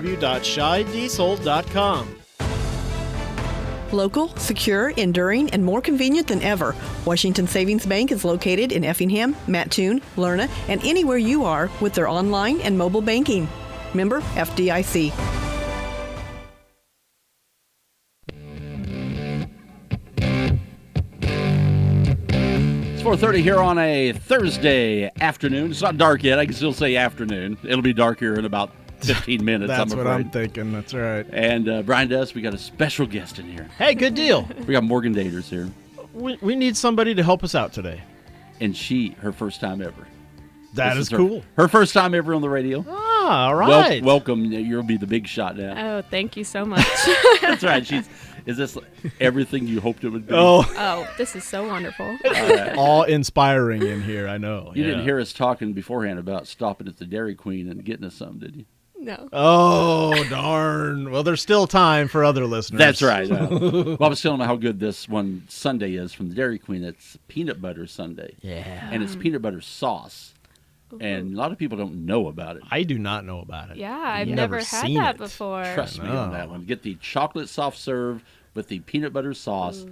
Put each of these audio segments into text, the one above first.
www.shydiesel.com. Local, secure, enduring, and more convenient than ever, Washington Savings Bank is located in Effingham, Mattoon, Lerna, and anywhere you are with their online and mobile banking. Member FDIC. It's 4:30 here on a Thursday afternoon. It's not dark yet. I can still say afternoon. It'll be dark here in about 15 minutes. That's I'm what afraid. I'm thinking. That's right. And Brian Dust, we got a special guest in here. Hey, good deal. We got Morgan Deters here. We need somebody to help us out today. And her first time ever. That This is cool. Her first time ever on the radio. Ah, all right. Welcome. You'll be the big shot now. Oh, thank you so much. That's right. Is this everything you hoped it would be? Oh, this is so wonderful. All inspiring in here, I know. You didn't hear us talking beforehand about stopping at the Dairy Queen and getting us something, did you? No. Oh, darn. Well, there's still time for other listeners. That's right. Well, I was telling them how good this one sundae is from the Dairy Queen. It's peanut butter sundae. Yeah. And it's peanut butter sauce. And a lot of people don't know about it. I do not know about it. Yeah, I've never had seen that it. before. Trust me on that one. Get the chocolate soft serve with the peanut butter sauce,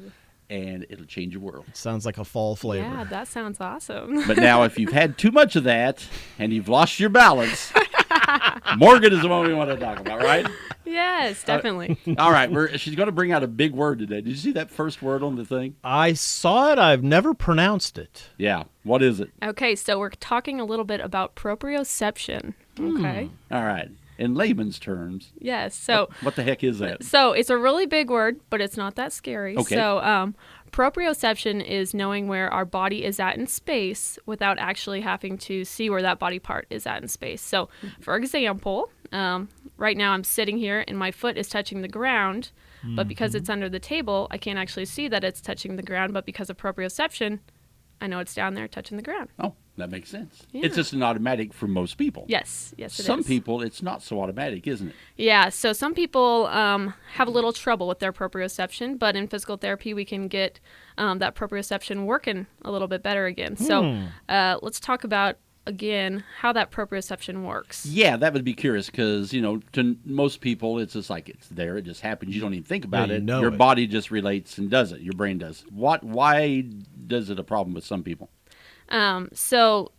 and it'll change your world. Sounds like a fall flavor. Yeah, that sounds awesome. But now, if you've had too much of that and you've lost your balance, Morgan is the one we want to talk about, right? Yes, definitely. All right, she's going to bring out a big word today. Did you see that first word on the thing? I saw it. I've never pronounced it. Yeah. What is it? Okay, so we're talking a little bit about proprioception. Okay. All right. In layman's terms. Yes. So What the heck is that? So it's a really big word, but it's not that scary. Okay. So proprioception is knowing where our body is at in space without actually having to see where that body part is at in space. So, for example, right now I'm sitting here and my foot is touching the ground, but because it's under the table, I can't actually see that it's touching the ground. But because of proprioception, I know it's down there touching the ground. Oh, that makes sense. Yeah. It's just an automatic for most people. Yes, it is. Some people, it's not so automatic, isn't it? Yeah, so some people have a little trouble with their proprioception, but in physical therapy, we can get that proprioception working a little bit better again. So let's talk about, again, how that proprioception works. Yeah, that would be curious because, to most people, it's just like it's there. It just happens. You don't even think about it. Your body just relates and does it. Your brain does. Why does it a problem with some people? So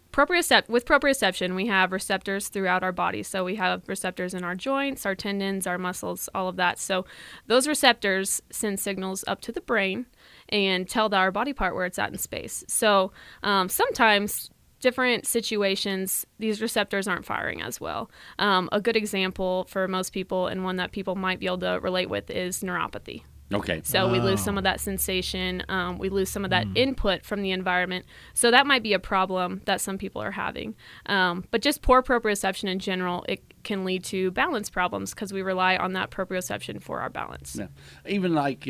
with proprioception, we have receptors throughout our body. So we have receptors in our joints, our tendons, our muscles, all of that. So those receptors send signals up to the brain and tell our body part where it's at in space. So sometimes different situations, these receptors aren't firing as well. A good example for most people and one that people might be able to relate with is neuropathy. Okay. So we lose some of that sensation. We lose some of that input from the environment. So that might be a problem that some people are having. But just poor proprioception in general, it can lead to balance problems because we rely on that proprioception for our balance. Yeah. Even like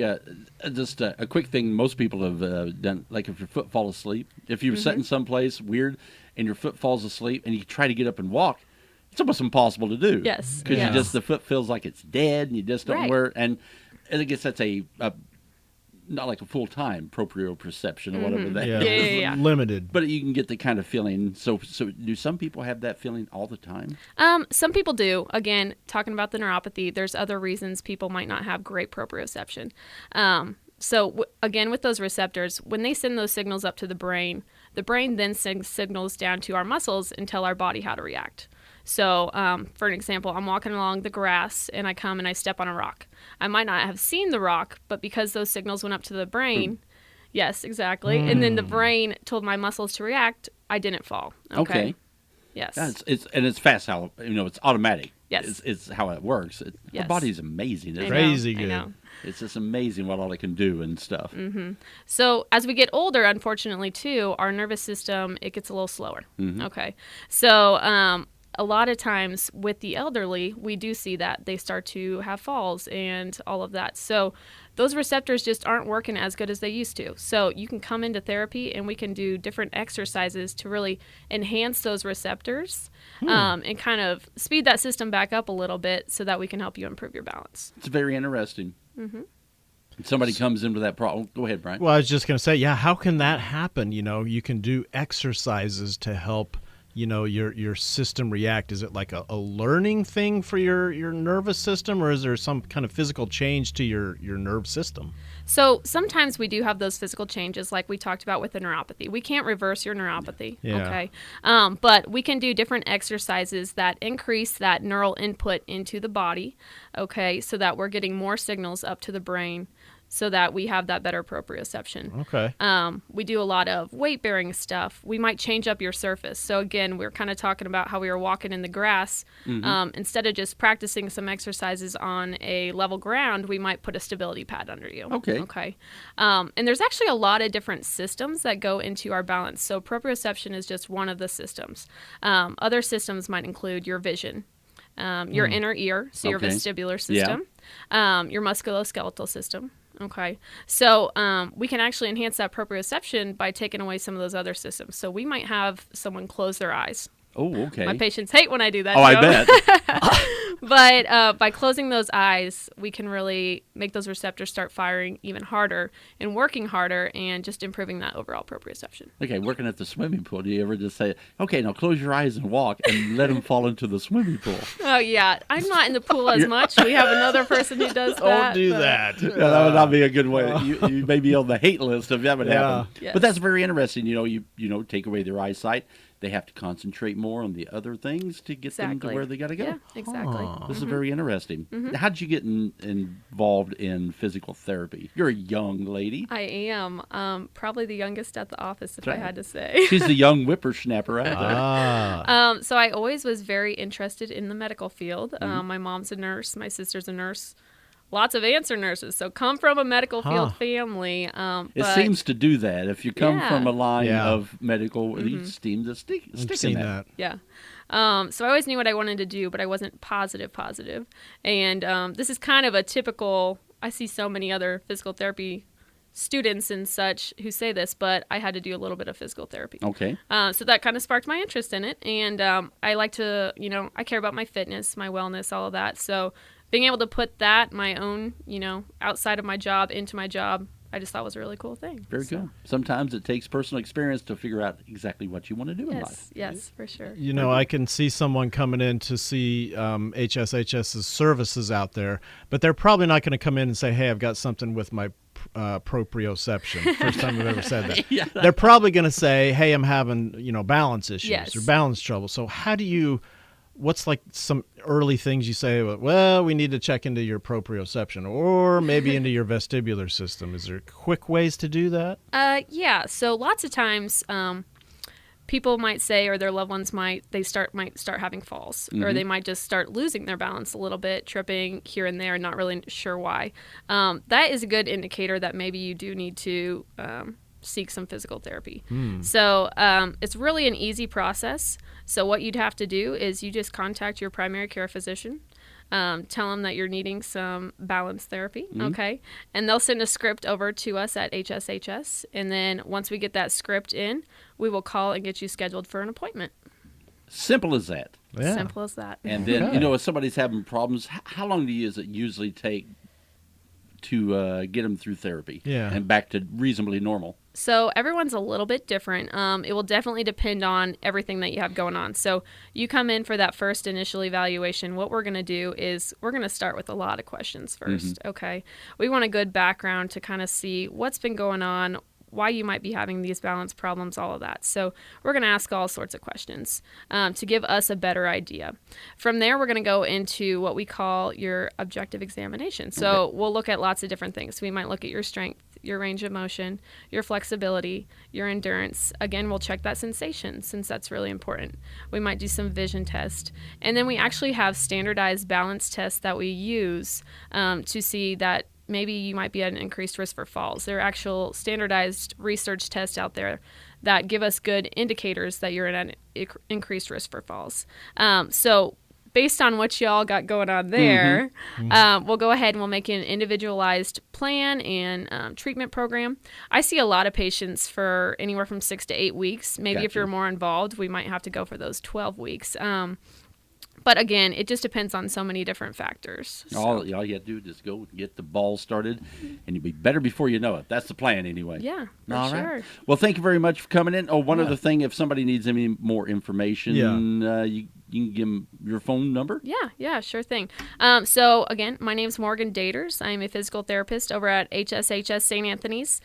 just a quick thing most people have done, like if your foot falls asleep, if you're sitting someplace weird and your foot falls asleep and you try to get up and walk, it's almost impossible to do. Yes. Because the foot feels like it's dead and you just don't Right. wear it. And I guess that's not like a full-time proprioception or whatever that is. Yeah. Limited. But you can get the kind of feeling. So do some people have that feeling all the time? Some people do. Again, talking about the neuropathy, there's other reasons people might not have great proprioception. Again, with those receptors, when they send those signals up to the brain then sends signals down to our muscles and tell our body how to react. So, for an example, I'm walking along the grass and I come and I step on a rock. I might not have seen the rock, but because those signals went up to the brain, yes, exactly, and then the brain told my muscles to react, I didn't fall. Okay. Yes. Yeah, it's fast how it's automatic. Yes. It's how it works. Our body's amazing. Isn't it? Crazy good. I know. It's just amazing what all it can do and stuff. So as we get older, unfortunately, too, our nervous system, it gets a little slower. Okay. So a lot of times with the elderly, we do see that they start to have falls and all of that. So those receptors just aren't working as good as they used to. So you can come into therapy and we can do different exercises to really enhance those receptors and kind of speed that system back up a little bit so that we can help you improve your balance. It's very interesting. Somebody comes into that problem. Go ahead, Brian. Well, I was just going to say, how can that happen? You can do exercises to help your system react? Is it like a learning thing for your nervous system, or is there some kind of physical change to your nerve system? So sometimes we do have those physical changes like we talked about with the neuropathy. We can't reverse your neuropathy, Yeah. okay? But we can do different exercises that increase that neural input into the body, okay, so that we're getting more signals up to the brain so that we have that better proprioception. Okay. We do a lot of weight-bearing stuff. We might change up your surface. So again, we're kind of talking about how we were walking in the grass. Instead of just practicing some exercises on a level ground, we might put a stability pad under you. Okay. And there's actually a lot of different systems that go into our balance. So proprioception is just one of the systems. Other systems might include your vision, your inner ear, so your Okay. vestibular system, your musculoskeletal system. Okay. So we can actually enhance that proprioception by taking away some of those other systems. So we might have someone close their eyes. Oh, okay. My patients hate when I do that. Oh, I Joe. bet. But by closing those eyes, we can really make those receptors start firing even harder and working harder and just improving that overall proprioception. Okay, working at the swimming pool, do you ever just say, okay, now close your eyes and walk and let them fall into the swimming pool? Oh, yeah. I'm not in the pool as much. We have another person who does that. Don't do but- that. Yeah, that would not be a good way. You may be on the hate list if that would happen. Yes. But that's very interesting. You take away their eyesight. They have to concentrate more on the other things to get them to Exactly. where they got to go. Yeah, exactly. This is very interesting. How did you get involved in physical therapy? You're a young lady. I am probably the youngest at the office, if I had to say. She's the young whippersnapper out there. So I always was very interested in the medical field. My mom's a nurse. My sister's a nurse. Lots of aunts are nurses. So come from a medical field family. It but seems to do that. If you come from a line Yeah. of medical, you seem to stick I've in seen that. Yeah. So I always knew what I wanted to do, but I wasn't positive. And this is kind of a typical, I see so many other physical therapy students and such who say this, but I had to do a little bit of physical therapy. Okay. So that kind of sparked my interest in it. And I like to, I care about my fitness, my wellness, all of that. So being able to put that, my own, outside of my job, into my job, I just thought was a really cool thing. Very good. Sometimes it takes personal experience to figure out exactly what you want to do in life. Yes, for sure. I can see someone coming in to see HSHS's services out there, but they're probably not going to come in and say, hey, I've got something with my proprioception. First time I've ever said that. Yeah. They're probably going to say, hey, I'm having, balance issues Yes. or balance trouble. So what's like some early things you say, well, we need to check into your proprioception or maybe into your vestibular system? Is there quick ways to do that? Yeah. So lots of times, people might say, or their loved ones might start having falls, or they might just start losing their balance a little bit, tripping here and there, not really sure why. That is a good indicator that maybe you do need to seek some physical therapy. So it's really an easy process. So what you'd have to do is you just contact your primary care physician, tell them that you're needing some balance therapy, okay? And they'll send a script over to us at HSHS. And then once we get that script in, we will call and get you scheduled for an appointment. Simple as that. Yeah. Simple as that. And then, Okay. if somebody's having problems, how long does it usually take to get them through therapy and back to reasonably normal? So everyone's a little bit different. It will definitely depend on everything that you have going on. So you come in for that first initial evaluation. What we're going to do is we're going to start with a lot of questions first, okay? We want a good background to kind of see what's been going on, why you might be having these balance problems, all of that. So we're going to ask all sorts of questions to give us a better idea. From there, we're going to go into what we call your objective examination. So we'll look at lots of different things. We might look at your strength, your range of motion, your flexibility, your endurance. Again, we'll check that sensation since that's really important. We might do some vision test. And then we actually have standardized balance tests that we use to see that maybe you might be at an increased risk for falls. There are actual standardized research tests out there that give us good indicators that you're at an increased risk for falls. So based on what y'all got going on there, we'll go ahead and we'll make an individualized plan and treatment program. I see a lot of patients for anywhere from 6 to 8 weeks. Maybe if Gotcha. you're more involved, we might have to go for those 12 weeks. But again, it just depends on so many different factors. So. All you have to do is go get the ball started, and you'll be better before you know it. That's the plan, anyway. Yeah, for All sure. right. Well, thank you very much for coming in. Oh, one other thing, if somebody needs any more information, you can give them your phone number. Yeah, sure thing. So again, my name's Morgan Deters. I'm a physical therapist over at HSHS St. Anthony's.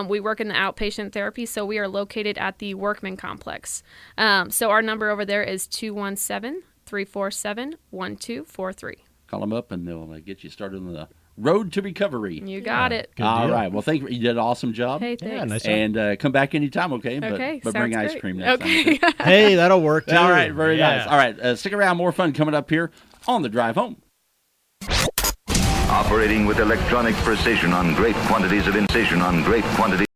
We work in the outpatient therapy, so we are located at the Workman Complex. So our number over there is 217-347-1243. Call them up, and they'll get you started on the road to recovery. You got it. Good All deal. right. Well, thank you. You did an awesome job. Hey, thanks. Yeah, nice job. And come back anytime, okay? Okay, But bring sounds ice great. cream next Okay. time. Hey, that'll work too. All right, very Yeah. nice. All right, stick around. More fun coming up here on the drive home. Operating with electronic precision on great quantities of incision on great quantities.